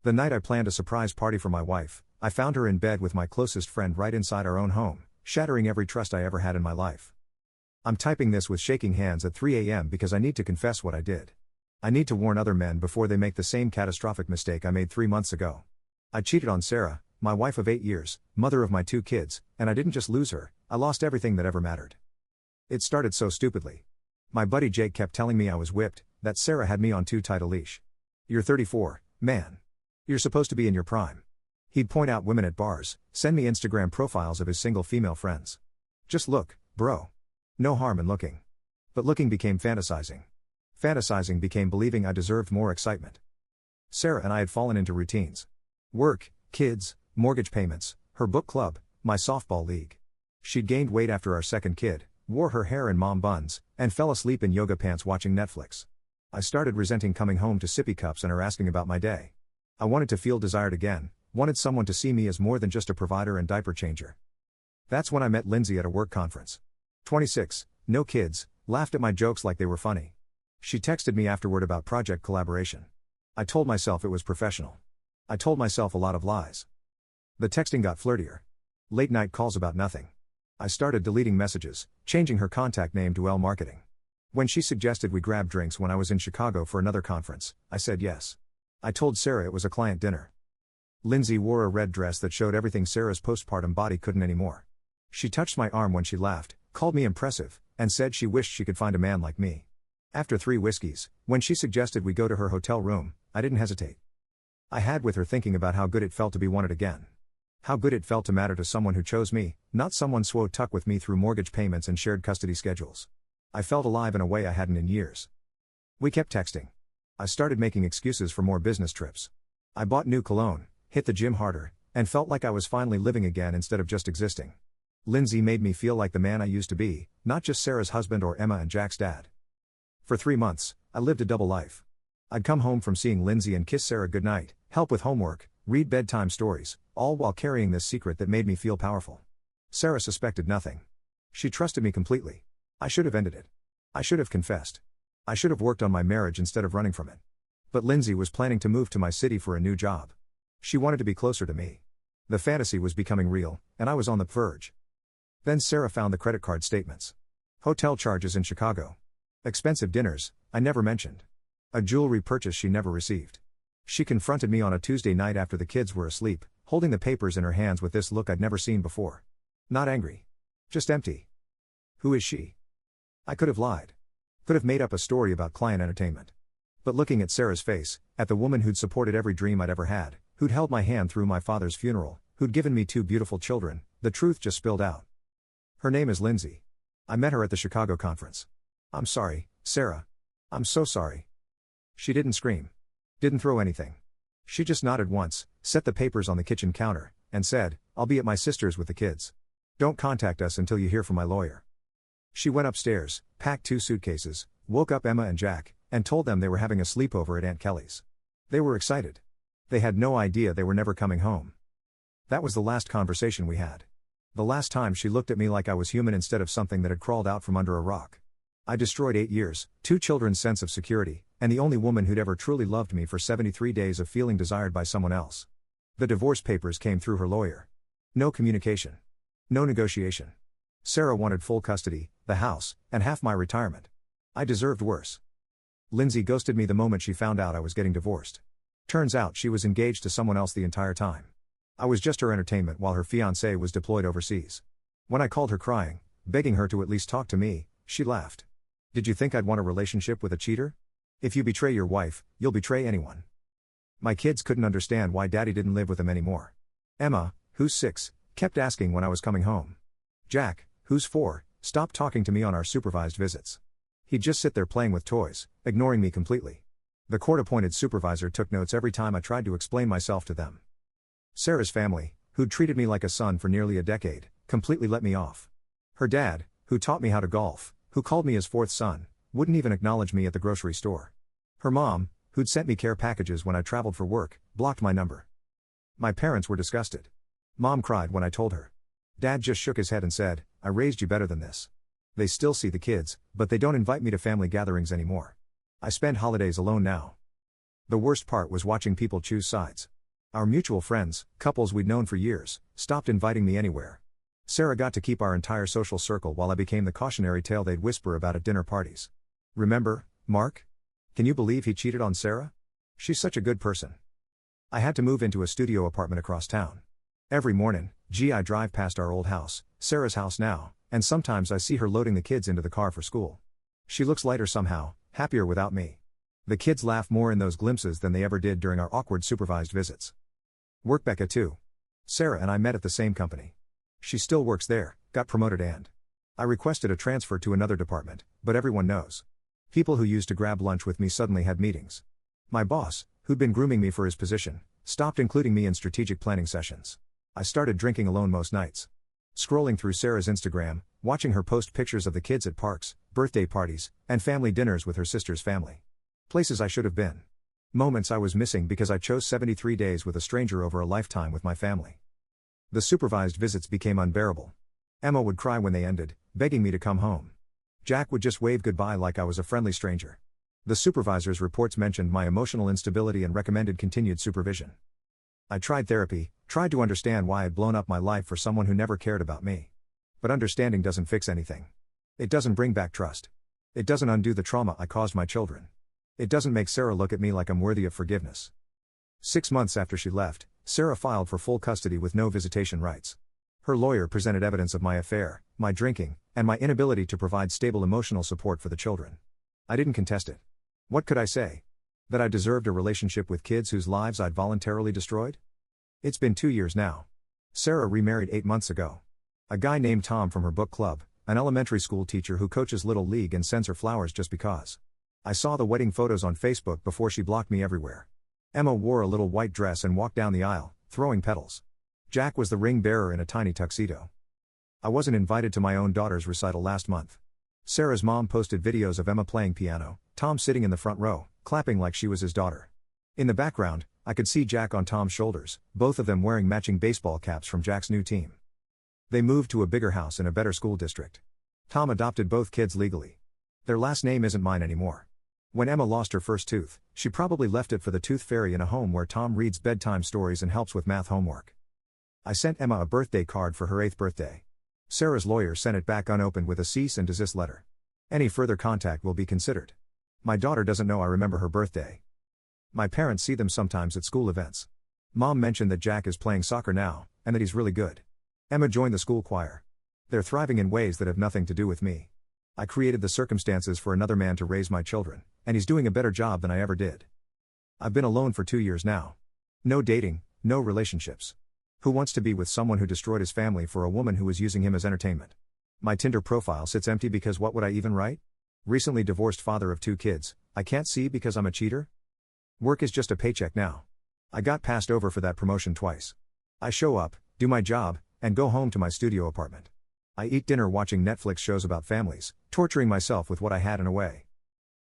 The night I planned a surprise party for my wife, I found her in bed with my closest friend right inside our own home, shattering every trust I ever had in my life. I'm typing this with shaking hands at 3 a.m. because I need to confess what I did. I need to warn other men before they make the same catastrophic mistake I made 3 months ago. I cheated on Sarah, my wife of 8 years, mother of my 2 kids, and I didn't just lose her, I lost everything that ever mattered. It started so stupidly. My buddy Jake kept telling me I was whipped, that Sarah had me on too tight a leash. "You're 34, man. You're supposed to be in your prime." He'd point out women at bars, send me Instagram profiles of his single female friends. "Just look, bro. No harm in looking." But looking became fantasizing. Fantasizing became believing I deserved more excitement. Sarah and I had fallen into routines. Work, kids, mortgage payments, her book club, my softball league. She'd gained weight after our second kid, wore her hair in mom buns, and fell asleep in yoga pants watching Netflix. I started resenting coming home to sippy cups and her asking about my day. I wanted to feel desired again, wanted someone to see me as more than just a provider and diaper changer. That's when I met Lindsay at a work conference. 26, no kids, laughed at my jokes like they were funny. She texted me afterward about project collaboration. I told myself it was professional. I told myself a lot of lies. The texting got flirtier. Late night calls about nothing. I started deleting messages, changing her contact name to L Marketing. When she suggested we grab drinks when I was in Chicago for another conference, I said yes. I told Sarah it was a client dinner. Lindsay wore a red dress that showed everything Sarah's postpartum body couldn't anymore. She touched my arm when she laughed, called me impressive, and said she wished she could find a man like me. After 3 whiskeys, when she suggested we go to her hotel room, I didn't hesitate. I had with her thinking about how good it felt to be wanted again. How good it felt to matter to someone who chose me, not someone tuck with me through mortgage payments and shared custody schedules. I felt alive in a way I hadn't in years. We kept texting. I started making excuses for more business trips. I bought new cologne, hit the gym harder, and felt like I was finally living again instead of just existing. Lindsay made me feel like the man I used to be, not just Sarah's husband or Emma and Jack's dad. For 3 months, I lived a double life. I'd come home from seeing Lindsay and kiss Sarah goodnight, help with homework, read bedtime stories, all while carrying this secret that made me feel powerful. Sarah suspected nothing. She trusted me completely. I should have ended it. I should have confessed. I should have worked on my marriage instead of running from it. But Lindsay was planning to move to my city for a new job. She wanted to be closer to me. The fantasy was becoming real, and I was on the verge. Then Sarah found the credit card statements. Hotel charges in Chicago. Expensive dinners, I never mentioned. A jewelry purchase she never received. She confronted me on a Tuesday night after the kids were asleep, holding the papers in her hands with this look I'd never seen before. Not angry. Just empty. Who is she? I could have lied. Could have made up a story about client entertainment. But looking at Sarah's face, at the woman who'd supported every dream I'd ever had, who'd held my hand through my father's funeral, who'd given me 2 beautiful children, the truth just spilled out. Her name is Lindsay. I met her at the Chicago conference. "I'm sorry, Sarah. I'm so sorry." She didn't scream. Didn't throw anything. She just nodded once, set the papers on the kitchen counter, and said, "I'll be at my sister's with the kids. Don't contact us until you hear from my lawyer." She went upstairs, packed 2 suitcases, woke up Emma and Jack, and told them they were having a sleepover at Aunt Kelly's. They were excited. They had no idea they were never coming home. That was the last conversation we had. The last time she looked at me like I was human instead of something that had crawled out from under a rock. I destroyed 8 years, 2 children's sense of security, and the only woman who'd ever truly loved me for 73 days of feeling desired by someone else. The divorce papers came through her lawyer. No communication. No negotiation. Sarah wanted full custody, the house, and half my retirement. I deserved worse. Lindsay ghosted me the moment she found out I was getting divorced. Turns out she was engaged to someone else the entire time. I was just her entertainment while her fiancé was deployed overseas. When I called her crying, begging her to at least talk to me, she laughed. "Did you think I'd want a relationship with a cheater? If you betray your wife, you'll betray anyone." My kids couldn't understand why Daddy didn't live with them anymore. Emma, who's 6, kept asking when I was coming home. Jack, who's 4, stopped talking to me on our supervised visits. He'd just sit there playing with toys, ignoring me completely. The court-appointed supervisor took notes every time I tried to explain myself to them. Sarah's family, who'd treated me like a son for nearly a decade, completely let me off. Her dad, who taught me how to golf, who called me his 4th son, wouldn't even acknowledge me at the grocery store. Her mom, who'd sent me care packages when I traveled for work, blocked my number. My parents were disgusted. Mom cried when I told her. Dad just shook his head and said, "I raised you better than this." They still see the kids, but they don't invite me to family gatherings anymore. I spend holidays alone now. The worst part was watching people choose sides. Our mutual friends, couples we'd known for years, stopped inviting me anywhere. Sarah got to keep our entire social circle while I became the cautionary tale they'd whisper about at dinner parties. Remember, Mark? Can you believe he cheated on Sarah? She's such a good person. I had to move into a studio apartment across town. Every morning, I drive past our old house, Sarah's house now, and sometimes I see her loading the kids into the car for school. She looks lighter somehow, happier without me. The kids laugh more in those glimpses than they ever did during our awkward supervised visits. Work Becca too. Sarah and I met at the same company. She still works there, got promoted and I requested a transfer to another department, but everyone knows. People who used to grab lunch with me suddenly had meetings. My boss, who'd been grooming me for his position, stopped including me in strategic planning sessions. I started drinking alone most nights. Scrolling through Sarah's Instagram, watching her post pictures of the kids at parks, birthday parties, and family dinners with her sister's family. Places I should have been. Moments I was missing because I chose 73 days with a stranger over a lifetime with my family. The supervised visits became unbearable. Emma would cry when they ended, begging me to come home. Jack would just wave goodbye like I was a friendly stranger. The supervisor's reports mentioned my emotional instability and recommended continued supervision. I tried therapy, tried to understand why I'd blown up my life for someone who never cared about me. But understanding doesn't fix anything. It doesn't bring back trust. It doesn't undo the trauma I caused my children. It doesn't make Sarah look at me like I'm worthy of forgiveness. 6 months after she left, Sarah filed for full custody with no visitation rights. Her lawyer presented evidence of my affair, my drinking, and my inability to provide stable emotional support for the children. I didn't contest it. What could I say? That I deserved a relationship with kids whose lives I'd voluntarily destroyed? It's been 2 years now. Sarah remarried 8 months ago. A guy named Tom from her book club, an elementary school teacher who coaches Little League and sends her flowers just because. I saw the wedding photos on Facebook before she blocked me everywhere. Emma wore a little white dress and walked down the aisle, throwing petals. Jack was the ring bearer in a tiny tuxedo. I wasn't invited to my own daughter's recital last month. Sarah's mom posted videos of Emma playing piano, Tom sitting in the front row, clapping like she was his daughter. In the background, I could see Jack on Tom's shoulders, both of them wearing matching baseball caps from Jack's new team. They moved to a bigger house in a better school district. Tom adopted both kids legally. Their last name isn't mine anymore. When Emma lost her first tooth, she probably left it for the tooth fairy in a home where Tom reads bedtime stories and helps with math homework. I sent Emma a birthday card for her 8th birthday. Sarah's lawyer sent it back unopened with a cease and desist letter. Any further contact will be considered. My daughter doesn't know I remember her birthday. My parents see them sometimes at school events. Mom mentioned that Jack is playing soccer now, and that he's really good. Emma joined the school choir. They're thriving in ways that have nothing to do with me. I created the circumstances for another man to raise my children, and he's doing a better job than I ever did. I've been alone for 2 years now. No dating, no relationships. Who wants to be with someone who destroyed his family for a woman who was using him as entertainment? My Tinder profile sits empty because what would I even write? Recently divorced father of 2 kids, I can't see because I'm a cheater? Work is just a paycheck now. I got passed over for that promotion twice. I show up, do my job, and go home to my studio apartment. I eat dinner watching Netflix shows about families, torturing myself with what I had in a way.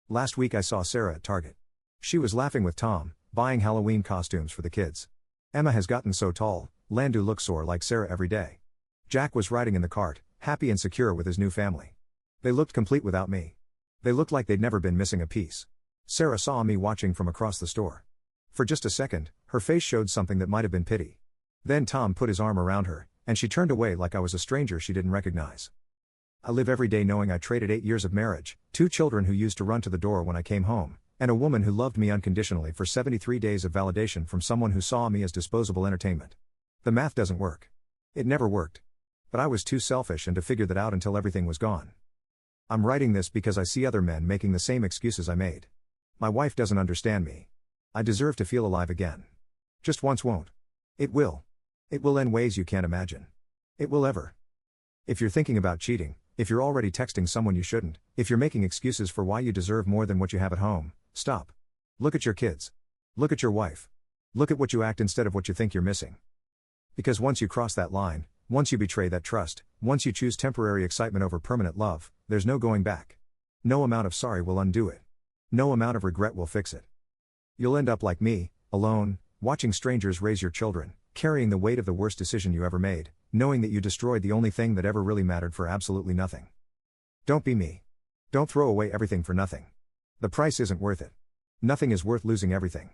Last week I saw Sarah at Target. She was laughing with Tom, buying Halloween costumes for the kids. Emma has gotten so tall, Landu looks sore like Sarah every day. Jack was riding in the cart, happy and secure with his new family. They looked complete without me. They looked like they'd never been missing a piece. Sarah saw me watching from across the store. For just a second, her face showed something that might have been pity. Then Tom put his arm around her, and she turned away like I was a stranger she didn't recognize. I live every day knowing I traded 8 years of marriage, 2 children who used to run to the door when I came home, and a woman who loved me unconditionally for 73 days of validation from someone who saw me as disposable entertainment. The math doesn't work. It never worked. But I was too selfish and to figure that out until everything was gone. I'm writing this because I see other men making the same excuses I made. My wife doesn't understand me. I deserve to feel alive again. Just once won't. It will. It will in ways you can't imagine. It will ever. If you're thinking about cheating, if you're already texting someone you shouldn't, if you're making excuses for why you deserve more than what you have at home, stop. Look at your kids. Look at your wife. Look at what you act instead of what you think you're missing. Because once you cross that line, once you betray that trust, once you choose temporary excitement over permanent love, there's no going back. No amount of sorry will undo it. No amount of regret will fix it. You'll end up like me, alone, watching strangers raise your children, carrying the weight of the worst decision you ever made, knowing that you destroyed the only thing that ever really mattered for absolutely nothing. Don't be me. Don't throw away everything for nothing. The price isn't worth it. Nothing is worth losing everything.